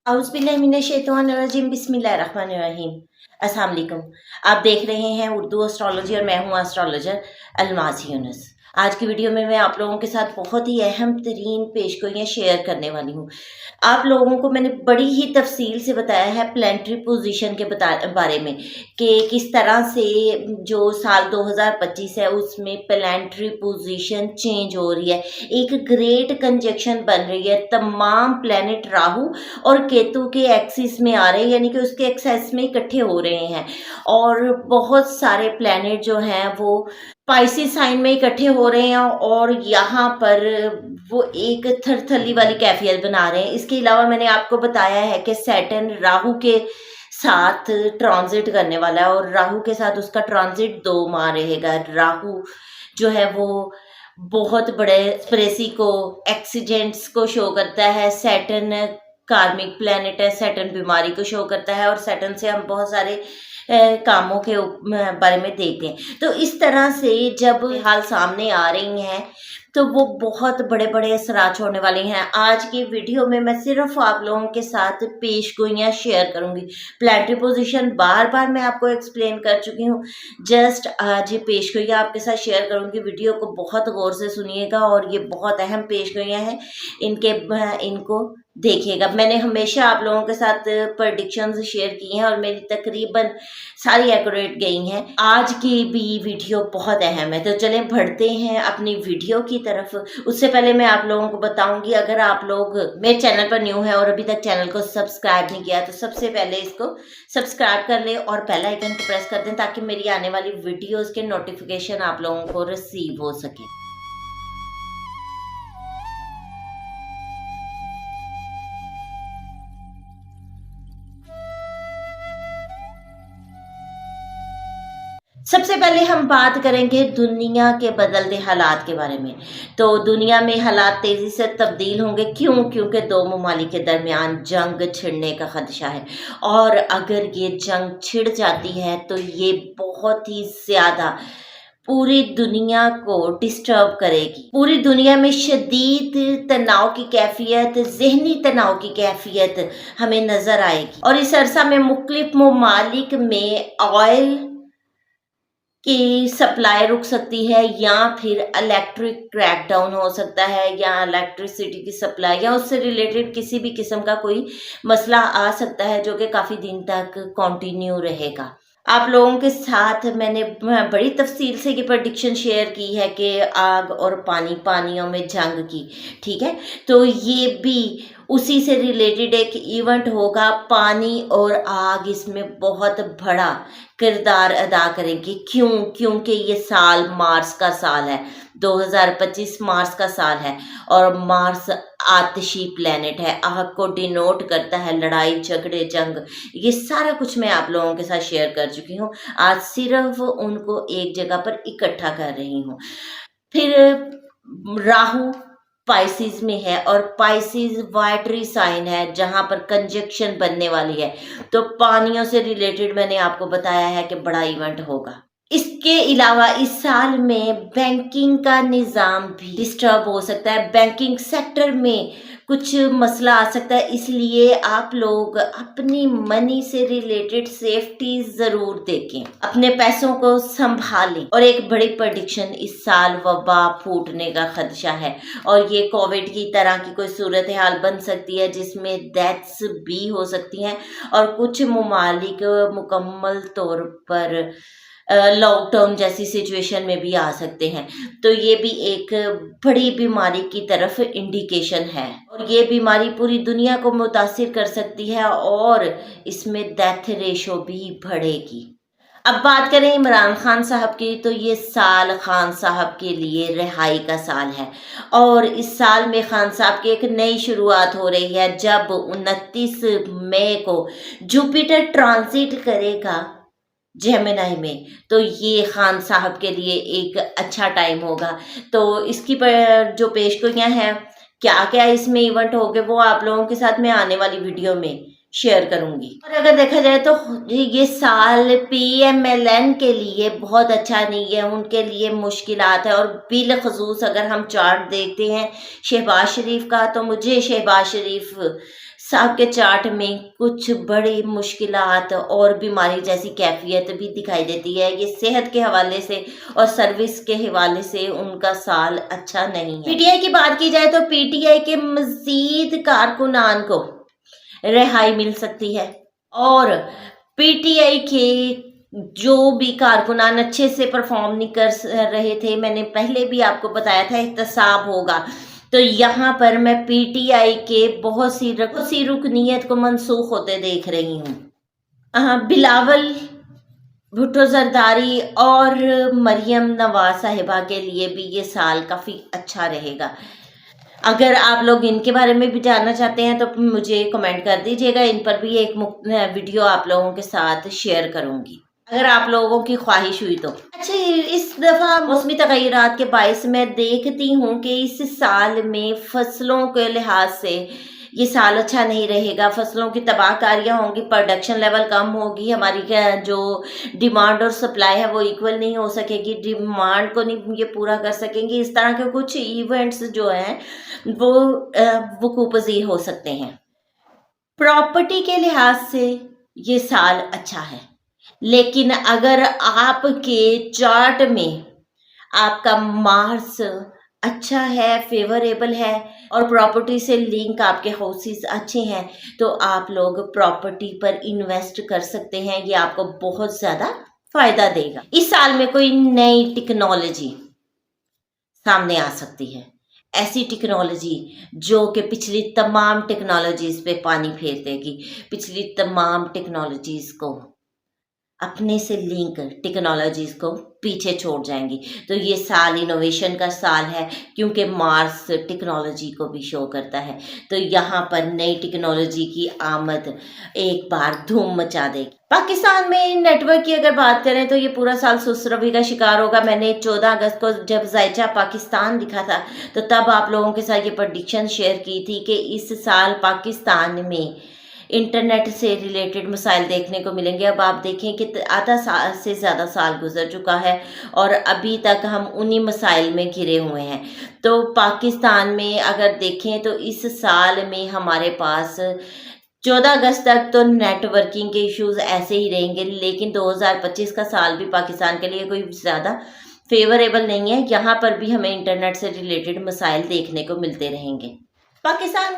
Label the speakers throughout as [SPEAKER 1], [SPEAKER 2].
[SPEAKER 1] औज़ुबिल्लाहिमिनश्शैतानिर्रजीम बिस्मिल्लाहिर्रहमानिर्रहीम। अस्सलाम वालेकुम। आप देख रहे हैं उर्दू एस्ट्रोलॉजी और मैं हूँ एस्ट्रोलॉजर अलमास यूनुस। आज की वीडियो में मैं आप लोगों के साथ बहुत ही अहम तरीन पेशगोइयाँ शेयर करने वाली हूँ। आप लोगों को मैंने बड़ी ही तफसील से बताया है प्लानिटरी पोजीशन के बारे में कि किस तरह से जो साल 2025 है उसमें प्लानिटरी पोजीशन चेंज हो रही है। एक ग्रेट कंजक्शन बन रही है, तमाम प्लैनेट राहु और केतु के एक्सिस में आ रहे हैं, यानी कि उसके एक्सेस में इकट्ठे हो रहे हैं और बहुत सारे प्लैनेट जो हैं वो पाइसिस साइन में इकट्ठे हो रहे हैं और यहाँ पर वो एक थरथली वाली कैफियत बना रहे हैं। इसके अलावा मैंने आपको बताया है कि सैटर्न राहु के साथ ट्रांजिट करने वाला है और राहु के साथ उसका ट्रांजिट 2 माह रहेगा। राहु जो है वो बहुत बड़े स्प्रेसी को, एक्सीडेंट्स को शो करता है। सैटर्न कार्मिक प्लैनेट है, सैटर्न बीमारी को शो करता है और सैटर्न से हम बहुत सारे कामों के बारे में देखते हैं। तो इस तरह से जब हाल सामने आ रही हैं तो वो बहुत बड़े बड़े असरात छोड़ने वाले हैं। आज की वीडियो में मैं सिर्फ आप लोगों के साथ पेशगोइयाँ शेयर करूंगी। प्लानिटरी पोजीशन बार बार मैं आपको एक्सप्लेन कर चुकी हूँ, जस्ट आज ये पेशगोइयाँ आपके साथ शेयर करूंगी। वीडियो को बहुत गौर से सुनिएगा और ये बहुत अहम पेशगोइयाँ हैं, इनको देखिएगा। मैंने हमेशा आप लोगों के साथ प्रेडिक्शंस शेयर की हैं और मेरी तकरीबन सारी एक्यूरेट गई हैं। आज की भी वीडियो बहुत अहम है, तो चलें बढ़ते हैं अपनी वीडियो की तरफ। उससे पहले मैं आप लोगों को बताऊंगी, अगर आप लोग मेरे चैनल पर न्यू हैं और अभी तक चैनल को सब्सक्राइब नहीं किया तो सबसे पहले इसको सब्सक्राइब कर लें और बेल आइकन को प्रेस कर दें ताकि मेरी आने वाली वीडियोज़ के नोटिफिकेशन आप लोगों को रिसीव हो सके। सबसे पहले हम बात करेंगे दुनिया के बदलते हालात के बारे में। तो दुनिया में हालात तेज़ी से तब्दील होंगे। क्योंकि 2 ममालिक के दरमियान जंग छिड़ने का खदशा है और अगर ये जंग छिड़ जाती है तो ये बहुत ही ज़्यादा पूरी दुनिया को डिस्टर्ब करेगी। पूरी दुनिया में शदीद तनाव की कैफियत, ज़हनी तनाव की कैफियत हमें नज़र आएगी और इस अरसा में मुख्तलिफ ममालिक में ऑयल की सप्लाई रुक सकती है या फिर इलेक्ट्रिक क्रैकडाउन हो सकता है या इलेक्ट्रिसिटी की सप्लाई या उससे रिलेटेड किसी भी किस्म का कोई मसला आ सकता है जो कि काफ़ी दिन तक कंटिन्यू रहेगा। आप लोगों के साथ मैंने बड़ी तफसील से ये प्रेडिक्शन शेयर की है कि आग और पानियों में जंग की, ठीक है। तो ये भी उसी से रिलेटेड एक इवेंट होगा। पानी और आग इसमें बहुत बड़ा किरदार अदा करेंगे। क्योंकि ये साल मार्स का साल है, 2025 मार्स का साल है और मार्स आतिशी प्लेनेट है। आग को डिनोट करता है लड़ाई झगड़े जंग, ये सारा कुछ मैं आप लोगों के साथ शेयर कर चुकी हूँ। आज सिर्फ उनको एक जगह पर इकट्ठा कर रही हूँ। फिर राहु पाइसिस में है और पाइसिस वाटरी साइन है जहां पर कंजक्शन बनने वाली है। तो पानियों से रिलेटेड मैंने आपको बताया है कि बड़ा इवेंट होगा। इसके अलावा इस साल में बैंकिंग का निज़ाम भी डिस्टर्ब हो सकता है, बैंकिंग सेक्टर में कुछ मसला आ सकता है, इसलिए आप लोग अपनी मनी से रिलेटेड सेफ्टी ज़रूर देखें, अपने पैसों को संभालें। और एक बड़ी प्रेडिक्शन, इस साल वबा फूटने का खदशा है और ये कोविड की तरह की कोई सूरत हाल बन सकती है जिसमें डेथ्स भी हो सकती हैं और कुछ ममालिक मुकम्मल तौर पर लॉकडाउन जैसी सिचुएशन में भी आ सकते हैं। तो ये भी एक बड़ी बीमारी की तरफ इंडिकेशन है और ये बीमारी पूरी दुनिया को मुतासिर कर सकती है और इसमें डेथ रेशो भी बढ़ेगी। अब बात करें इमरान खान साहब की, तो ये साल खान साहब के लिए रिहाई का साल है और इस साल में खान साहब की एक नई शुरुआत हो रही है जब 29 मई को जुपिटर ट्रांजिट करेगा जेमिनी में। तो ये खान साहब के लिए एक अच्छा टाइम होगा। तो इसकी जो पेशगोइयाँ हैं, क्या क्या इसमें इवेंट होंगे, वो आप लोगों के साथ मैं आने वाली वीडियो में शेयर करूंगी। और अगर देखा जाए तो ये साल PMLN के लिए बहुत अच्छा नहीं है, उनके लिए मुश्किलात है। और बिलखसूस अगर हम चार्ट देखते हैं शहबाज शरीफ का, तो मुझे शहबाज शरीफ साहब के चार्ट में कुछ बड़ी मुश्किलात और बीमारी जैसी कैफियत भी दिखाई देती है। ये सेहत के हवाले से और सर्विस के हवाले से उनका साल अच्छा नहीं है। पीटीआई की बात की जाए तो पीटीआई के मजीद कारकुनान को रिहाई मिल सकती है और पीटीआई के जो भी कारकुनान अच्छे से परफॉर्म नहीं कर रहे थे, मैंने पहले भी आपको बताया था एहतसाब होगा, तो यहाँ पर मैं पीटीआई के बहुत सी रुकनीत को मनसूख होते देख रही हूँ। बिलावल भुट्टो जरदारी और मरियम नवाज साहिबा के लिए भी ये साल काफ़ी अच्छा रहेगा। अगर आप लोग इनके बारे में भी जानना चाहते हैं तो मुझे कमेंट कर दीजिएगा, इन पर भी एक वीडियो आप लोगों के साथ शेयर करूँगी अगर आप लोगों की ख्वाहिश हुई तो। अच्छा, इस दफ़ा मौसमी तगय्युरात के बायस मैं देखती हूँ कि इस साल में फसलों के लिहाज से ये साल अच्छा नहीं रहेगा। फसलों की तबाहकारियाँ होंगी, प्रोडक्शन लेवल कम होगी, हमारी जो डिमांड और सप्लाई है वो इक्वल नहीं हो सकेगी, डिमांड को नहीं ये पूरा कर सकेंगे। इस तरह के कुछ इवेंट्स जो हैं वो वकूअ पज़ीर हो सकते हैं। प्रॉपर्टी के लिहाज से ये साल अच्छा है, लेकिन अगर आपके चार्ट में आपका मार्स अच्छा है, फेवरेबल है और प्रॉपर्टी से लिंक आपके हाउसेस अच्छे हैं तो आप लोग प्रॉपर्टी पर इन्वेस्ट कर सकते हैं। ये आपको बहुत ज़्यादा फायदा देगा। इस साल में कोई नई टेक्नोलॉजी सामने आ सकती है, ऐसी टेक्नोलॉजी जो कि पिछली तमाम टेक्नोलॉजीज़ पे पानी फेर देगी, पिछली तमाम टेक्नोलॉजीज़ को अपने से लिंक टेक्नोलॉजीज़ को पीछे छोड़ जाएंगी। तो ये साल इनोवेशन का साल है क्योंकि मार्स टेक्नोलॉजी को भी शो करता है। तो यहाँ पर नई टेक्नोलॉजी की आमद एक बार धूम मचा देगी। पाकिस्तान में नेटवर्क की अगर बात करें तो ये पूरा साल सुस्त-रवी का शिकार होगा। मैंने 14 अगस्त को जब ज़ायचा पाकिस्तान दिखा था तो तब आप लोगों के साथ ये प्रेडिक्शन शेयर की थी कि इस साल पाकिस्तान में इंटरनेट से रिलेटेड मसाइल देखने को मिलेंगे। अब आप देखें कि आधा साल से ज़्यादा साल गुजर चुका है और अभी तक हम उन्हीं मसाइल में घिरे हुए हैं। तो पाकिस्तान में अगर देखें तो इस साल में हमारे पास 14 अगस्त तक तो नेटवर्किंग के इश्यूज़ ऐसे ही रहेंगे, लेकिन 2025 का साल भी पाकिस्तान के लिए कोई ज़्यादा फेवरेबल नहीं है। यहाँ पर भी हमें इंटरनेट से रिलेटेड मसाइल देखने को मिलते रहेंगे। पाकिस्तान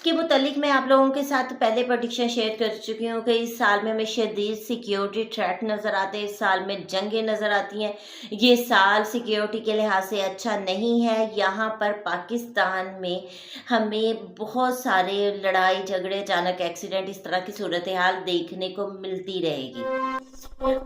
[SPEAKER 1] के मुतालिक मैं आप लोगों के साथ पहले प्रेडिक्शन शेयर कर चुकी हूँ कि इस साल में हमें शदीद सिक्योरिटी थ्रेट नज़र आते हैं, इस साल में जंगें नज़र आती हैं। ये साल सिक्योरिटी के लिहाज से अच्छा नहीं है। यहाँ पर पाकिस्तान में हमें बहुत सारे लड़ाई झगड़े, अचानक एक्सीडेंट, इस तरह की सूरत हाल देखने को मिलती रहेगी।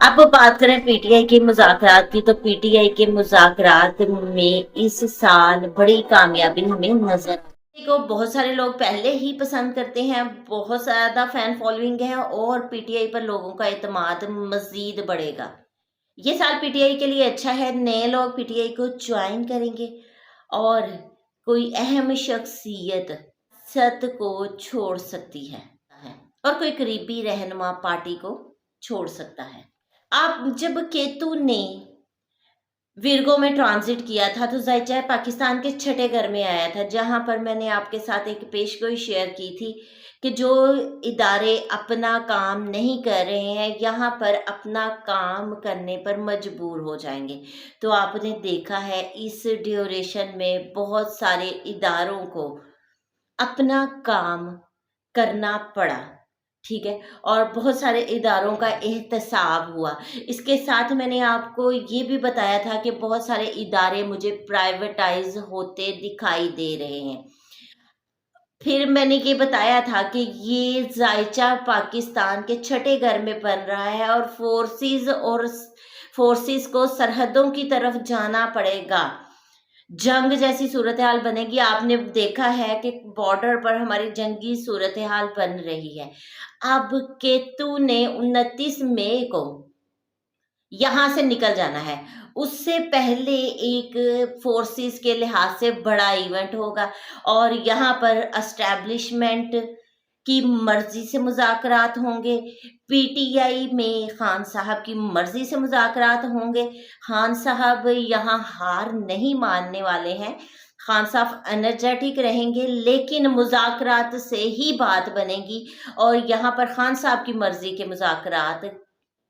[SPEAKER 1] अब बात करें पीटीआई के मुज़ाकरात की, तो पीटीआई के मुज़ाकरात में इस साल बड़ी कामयाबी हमें नज़र को बहुत सारे लोग पहले ही पसंद करते हैं, बहुत ज़्यादा फ़ैन फॉलोइंग है और पीटीआई पर लोगों का एतमाद मज़ीद बढ़ेगा। ये साल पीटीआई के लिए अच्छा है, नए लोग पीटीआई को ज्वाइन करेंगे और कोई अहम शख्सियत सत को छोड़ सकती है और कोई करीबी रहनुमा पार्टी को छोड़ सकता है। आप जब केतु ने विर्गो में ट्रांजिट किया था तो ज़ायचा पाकिस्तान के छठे घर में आया था, जहां पर मैंने आपके साथ एक पेशगोई शेयर की थी कि जो इदारे अपना काम नहीं कर रहे हैं यहाँ पर अपना काम करने पर मजबूर हो जाएंगे। तो आपने देखा है इस ड्यूरेशन में बहुत सारे इदारों को अपना काम करना पड़ा, ठीक है, और बहुत सारे इदारों का एहतसाब हुआ। इसके साथ मैंने आपको ये भी बताया था कि बहुत सारे इदारे मुझे प्राइवेटाइज होते दिखाई दे रहे हैं। फिर मैंने ये बताया था कि ये ज़ायचा पाकिस्तान के छठे घर में बन रहा है और फोर्सेस को सरहदों की तरफ जाना पड़ेगा, जंग जैसी सूरत हाल बनेगी। आपने देखा है कि बॉर्डर पर हमारी जंगी सूरत हाल बन रही है। अब केतु ने 29 मई को यहाँ से निकल जाना है, उससे पहले एक फोर्सेस के लिहाज से बड़ा इवेंट होगा और यहाँ पर एस्टैब्लिशमेंट की मर्जी से मुज़ाकरात होंगे। पीटीआई में खान साहब की मर्जी से मुज़ाकरात होंगे। खान साहब यहाँ हार नहीं मानने वाले हैं। खान साहब एनर्जेटिक रहेंगे, लेकिन मुज़ाकरात से ही बात बनेगी और यहाँ पर खान साहब की मर्ज़ी के मुज़ाकरात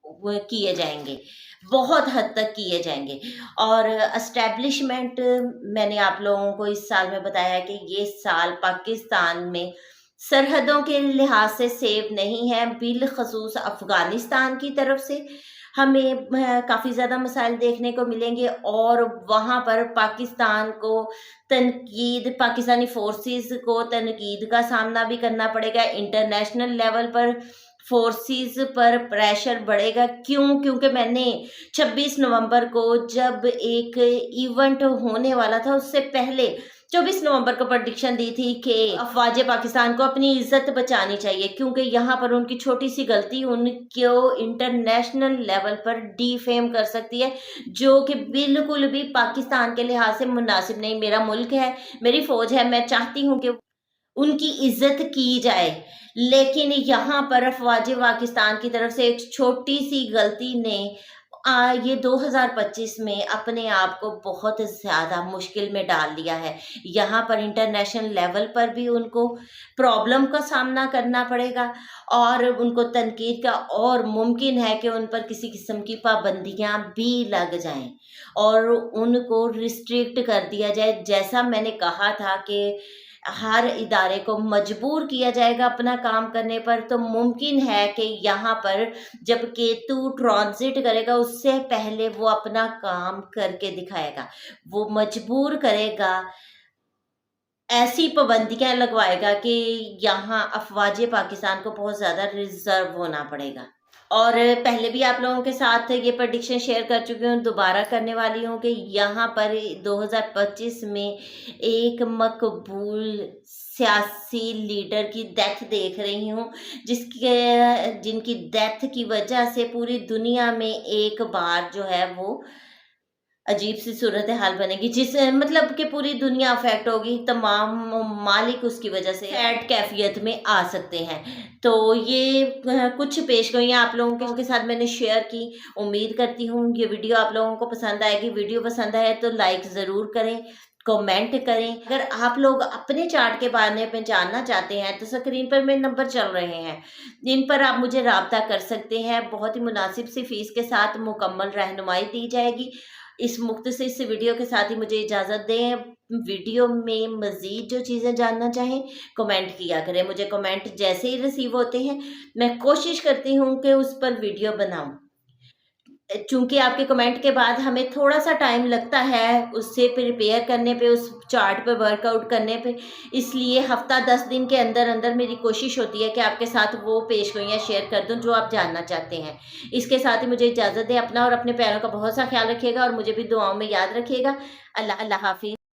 [SPEAKER 1] वो किए जाएँगे, बहुत हद तक किए जाएँगे। और एस्टेब्लिशमेंट, मैंने आप लोगों को इस साल में बताया है कि ये साल पाकिस्तान में सरहदों के लिहाज से सेफ नहीं है, बिलख़ुसूस अफ़गानिस्तान की तरफ से हमें काफ़ी ज़्यादा मसाइल देखने को मिलेंगे और वहाँ पर पाकिस्तान को पाकिस्तानी फ़ोर्सेस को तनकीद का सामना भी करना पड़ेगा। इंटरनेशनल लेवल पर फ़ोर्सेस पर प्रेशर बढ़ेगा। क्यों? क्योंकि मैंने 26 नवंबर को जब एक इवेंट होने वाला था, उससे पहले 24 नवंबर को प्रेडिक्शन दी थी कि अफ़वाज पाकिस्तान को अपनी इज़्ज़त बचानी चाहिए, क्योंकि यहाँ पर उनकी छोटी-सी गलती उनको इंटरनेशनल लेवल पर डिफेम कर सकती है, जो कि बिल्कुल भी पाकिस्तान के लिहाज से मुनासिब नहीं। मेरा मुल्क है, मेरी फ़ौज है, मैं चाहती हूँ कि उनकी इज़्ज़त की जाए, लेकिन यहाँ पर अफ़वाज पाकिस्तान की तरफ से एक छोटी-सी गलती ने ये 2025 में अपने आप को बहुत ज़्यादा मुश्किल में डाल लिया है। यहाँ पर इंटरनेशनल लेवल पर भी उनको प्रॉब्लम का सामना करना पड़ेगा और उनको तनकीद का, और मुमकिन है कि उन पर किसी किस्म की पाबंदियाँ भी लग जाएँ और उनको रिस्ट्रिक्ट कर दिया जाए। जैसा मैंने कहा था कि हर इदारे को मजबूर किया जाएगा अपना काम करने पर, तो मुमकिन है कि यहाँ पर जब केतु ट्रांजिट करेगा उससे पहले वो अपना काम करके दिखाएगा। वो मजबूर करेगा, ऐसी पाबंदियाँ लगवाएगा कि यहाँ अफ़वाज पाकिस्तान को बहुत ज़्यादा रिज़र्व होना पड़ेगा। और पहले भी आप लोगों के साथ ये प्रेडिक्शन शेयर कर चुकी हूँ, दोबारा करने वाली हूँ कि यहाँ पर 2025 में एक मकबूल सियासी लीडर की डेथ देख रही हूँ, जिनकी डेथ की वजह से पूरी दुनिया में एक बार जो है वो अजीब-सी सूरत-ए-हाल बनेगी, मतलब कि पूरी दुनिया अफ़ेक्ट होगी, तमाम ममालिक उसकी वजह से सैड कैफ़ियत में आ सकते हैं। तो ये कुछ पेशगोइयाँ आप लोगों के साथ मैंने शेयर की। उम्मीद करती हूँ ये वीडियो आप लोगों को पसंद आएगी। वीडियो पसंद आए तो लाइक ज़रूर करें, कमेंट करें। अगर आप लोग अपने चार्ट के बारे में जानना चाहते हैं तो स्क्रीन पर मेरे नंबर चल रहे हैं, जिन पर आप मुझे राब्ता कर सकते हैं। बहुत ही मुनासिब सी फ़ीस के साथ मुकम्मल रहनुमाई दी जाएगी। इस मुख्तसर से वीडियो के साथ ही मुझे इजाज़त दें। वीडियो में मज़ीद जो चीज़ें जानना चाहें कमेंट किया करें। मुझे कमेंट जैसे ही रिसीव होते हैं मैं कोशिश करती हूँ कि उस पर वीडियो बनाऊँ। चूँकि आपके कमेंट के बाद हमें थोड़ा-सा टाइम लगता है उससे प्रिपेयर करने पे, उस चार्ट पे वर्कआउट करने पे, इसलिए हफ़्ता 10 दिन के अंदर-अंदर मेरी कोशिश होती है कि आपके साथ वो पेशगोइयाँ शेयर कर दूँ जो आप जानना चाहते हैं। इसके साथ ही मुझे इजाज़त दें। अपना और अपने प्यारों का बहुत सा ख़्याल रखिएगा और मुझे भी दुआओं में याद रखिएगा। अल्लाह हाफ़िज़।